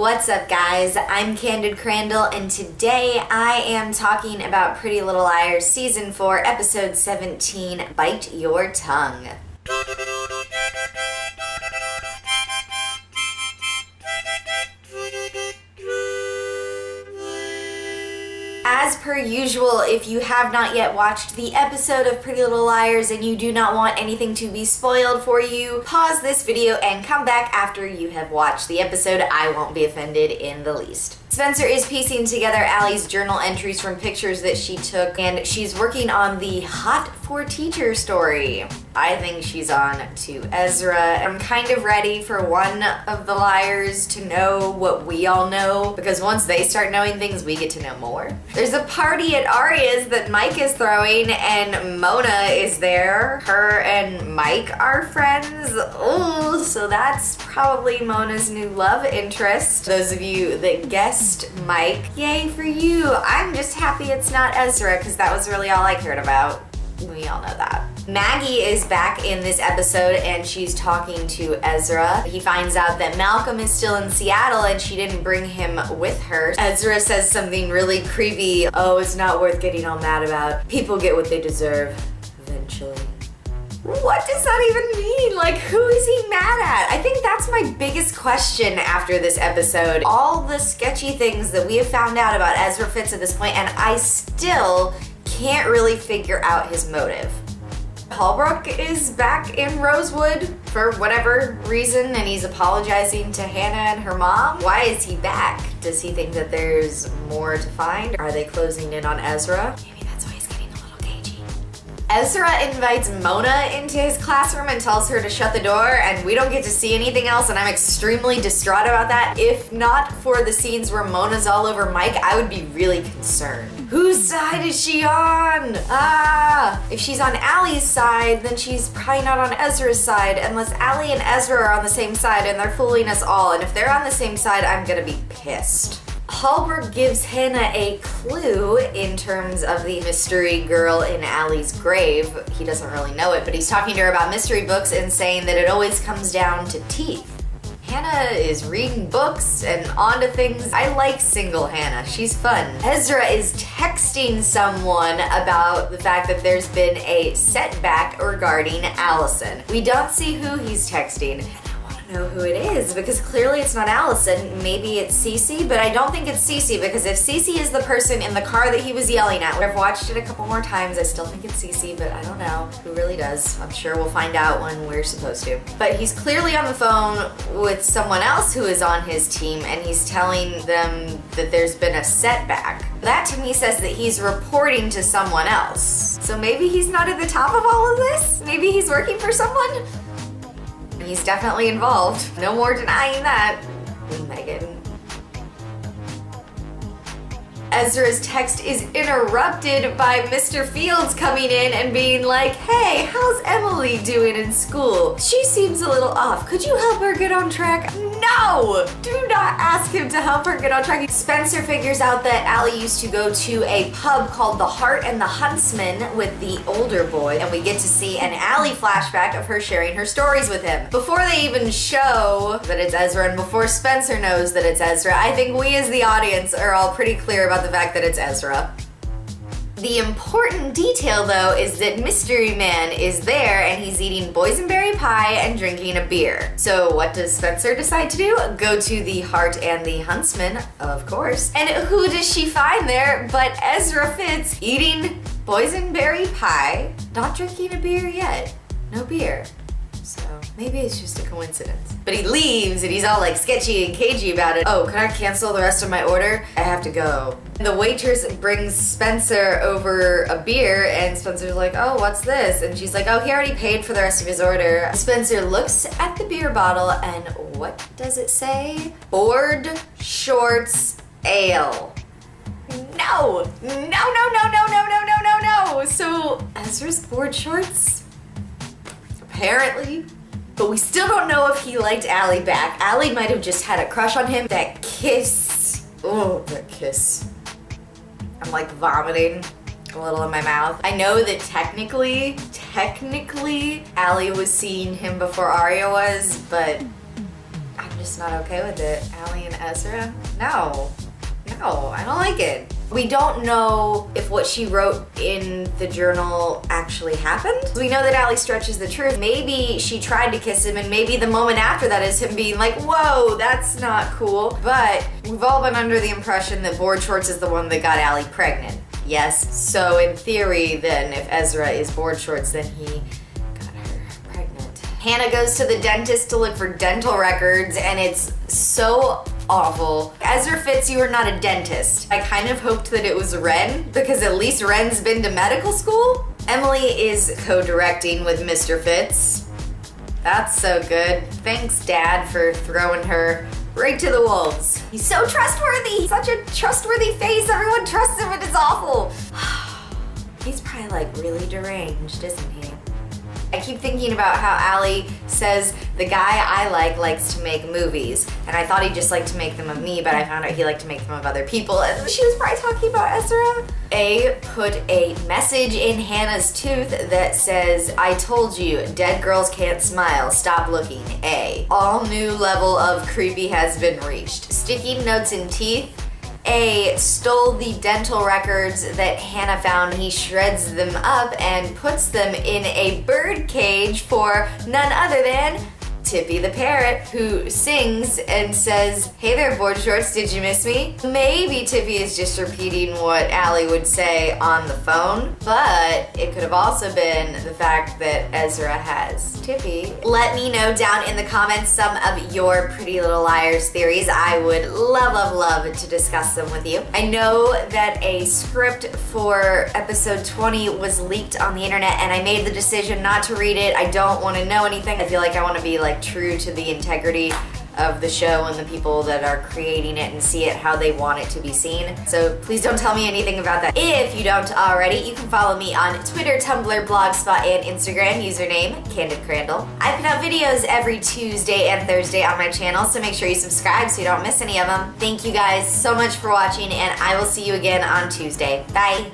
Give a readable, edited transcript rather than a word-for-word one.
What's up guys, I'm CandidCrandell and today I am talking about Pretty Little Liars Season 4, Episode 17, Bite Your Tongue. As per usual, if you have not yet watched the episode of Pretty Little Liars and you do not want anything to be spoiled for you, pause this video and come back after you have watched the episode. I won't be offended in the least. Spencer is piecing together Allie's journal entries from pictures that she took, and she's working on the Hot for Teacher story. I think she's on to Ezra. I'm kind of ready for one of the liars to know what we all know, because once they start knowing things, we get to know more. There's a party at Arya's that Mike is throwing, and Mona is there. Her and Mike are friends. Ooh, so that's probably Mona's new love interest. Those of you that guessed Mike, yay for you. I'm just happy it's not Ezra, because that was really all I cared about. We all know that. Maggie is back in this episode and she's talking to Ezra. He finds out that Malcolm is still in Seattle and she didn't bring him with her. Ezra says something really creepy. Oh, it's not worth getting all mad about. People get what they deserve eventually. What does that even mean? Like, who is he mad at? I think that's my biggest question after this episode. All the sketchy things that we have found out about Ezra Fitz at this point, and I still can't really figure out his motive. Holbrook is back in Rosewood for whatever reason, and he's apologizing to Hannah and her mom. Why is he back? Does he think that there's more to find? Are they closing in on Ezra? Maybe that's why he's getting a little cagey. Ezra invites Mona into his classroom and tells her to shut the door, and we don't get to see anything else, and I'm extremely distraught about that. If not for the scenes where Mona's all over Mike, I would be really concerned. Whose side is she on? If she's on Allie's side, then she's probably not on Ezra's side, unless Allie and Ezra are on the same side and they're fooling us all. And if they're on the same side, I'm gonna be pissed. Holbrook gives Hannah a clue in terms of the mystery girl in Allie's grave. He doesn't really know it, but he's talking to her about mystery books and saying that it always comes down to teeth. Hannah is reading books and onto things. I like single Hannah, she's fun. Ezra is texting someone about the fact that there's been a setback regarding Allison. We don't see who he's texting. Know who it is, because clearly it's not Allison. Maybe it's Cece, but I don't think it's Cece, because if Cece is the person in the car that he was yelling at, I've watched it a couple more times, I still think it's Cece, but I don't know who really does. I'm sure we'll find out when we're supposed to. But he's clearly on the phone with someone else who is on his team, and he's telling them that there's been a setback. That to me says that he's reporting to someone else. So maybe he's not at the top of all of this? Maybe he's working for someone? He's definitely involved. No more denying that. Megan. Ezra's text is interrupted by Mr. Fields coming in and being like, hey, how's Emily doing in school? She seems a little off. Could you help her get on track? No! Do not ask him to help her get on track. Spencer figures out that Allie used to go to a pub called The Hart and the Huntsman with the older boy, and we get to see an Allie flashback of her sharing her stories with him. Before they even show that it's Ezra, and before Spencer knows that it's Ezra, I think we as the audience are all pretty clear about the fact that it's Ezra. The important detail, though, is that Mystery Man is there and he's eating boysenberry pie and drinking a beer. So what does Spencer decide to do? Go to the Hart and the Huntsman, of course. And who does she find there but Ezra Fitz eating boysenberry pie, not drinking a beer yet. No beer. So maybe it's just a coincidence. But he leaves and he's all like sketchy and cagey about it. Oh, can I cancel the rest of my order? I have to go. The waitress brings Spencer over a beer and Spencer's like, oh, what's this? And she's like, oh, he already paid for the rest of his order. Spencer looks at the beer bottle and what does it say? Board Shorts Ale. No! No, no, no, no, no, no, no, no, no! So Ezra's board shorts? Apparently. But we still don't know if he liked Allie back. Allie might have just had a crush on him. That kiss. Oh, that kiss. I'm like vomiting a little in my mouth. I know that technically, Allie was seeing him before Arya was, but I'm just not okay with it. Allie and Ezra? No, I don't like it. We don't know if what she wrote in the journal actually happened. We know that Allie stretches the truth. Maybe she tried to kiss him, and maybe the moment after that is him being like, whoa, that's not cool. But we've all been under the impression that Board Shorts is the one that got Allie pregnant. Yes, so in theory then, if Ezra is Board Shorts, then he got her pregnant. Hannah goes to the dentist to look for dental records, and it's so awful. Ezra Fitz, you are not a dentist. I kind of hoped that it was Ren, because at least Ren's been to medical school. Emily is co-directing with Mr. Fitz. That's so good. Thanks, Dad, for throwing her right to the wolves. He's so trustworthy. Such a trustworthy face. Everyone trusts him and it's awful. He's probably like really deranged, isn't he? I keep thinking about how Allie says the guy I like likes to make movies, and I thought he just liked to make them of me, but I found out he liked to make them of other people, and she was probably talking about Ezra. A put a message in Hannah's tooth that says, I told you, dead girls can't smile, stop looking, A. All new level of creepy has been reached. Sticky notes in teeth. A stole the dental records that Hannah found. He shreds them up and puts them in a bird cage for none other than Tippy the parrot, who sings and says, hey there, Board Shorts, did you miss me? Maybe Tippy is just repeating what Allie would say on the phone, but it could have also been the fact that Ezra has Tippy. Let me know down in the comments some of your Pretty Little Liars theories. I would love to discuss them with you. I know that a script for episode 20 was leaked on the internet, and I made the decision not to read it. I don't want to know anything. I feel like I want to be like true to the integrity of the show and the people that are creating it and see it how they want it to be seen. So please don't tell me anything about that. If you don't already, you can follow me on Twitter, Tumblr, Blogspot, and Instagram, username CandidCrandell. I put out videos every Tuesday and Thursday on my channel, so make sure you subscribe so you don't miss any of them. Thank you guys so much for watching, and I will see you again on Tuesday. Bye.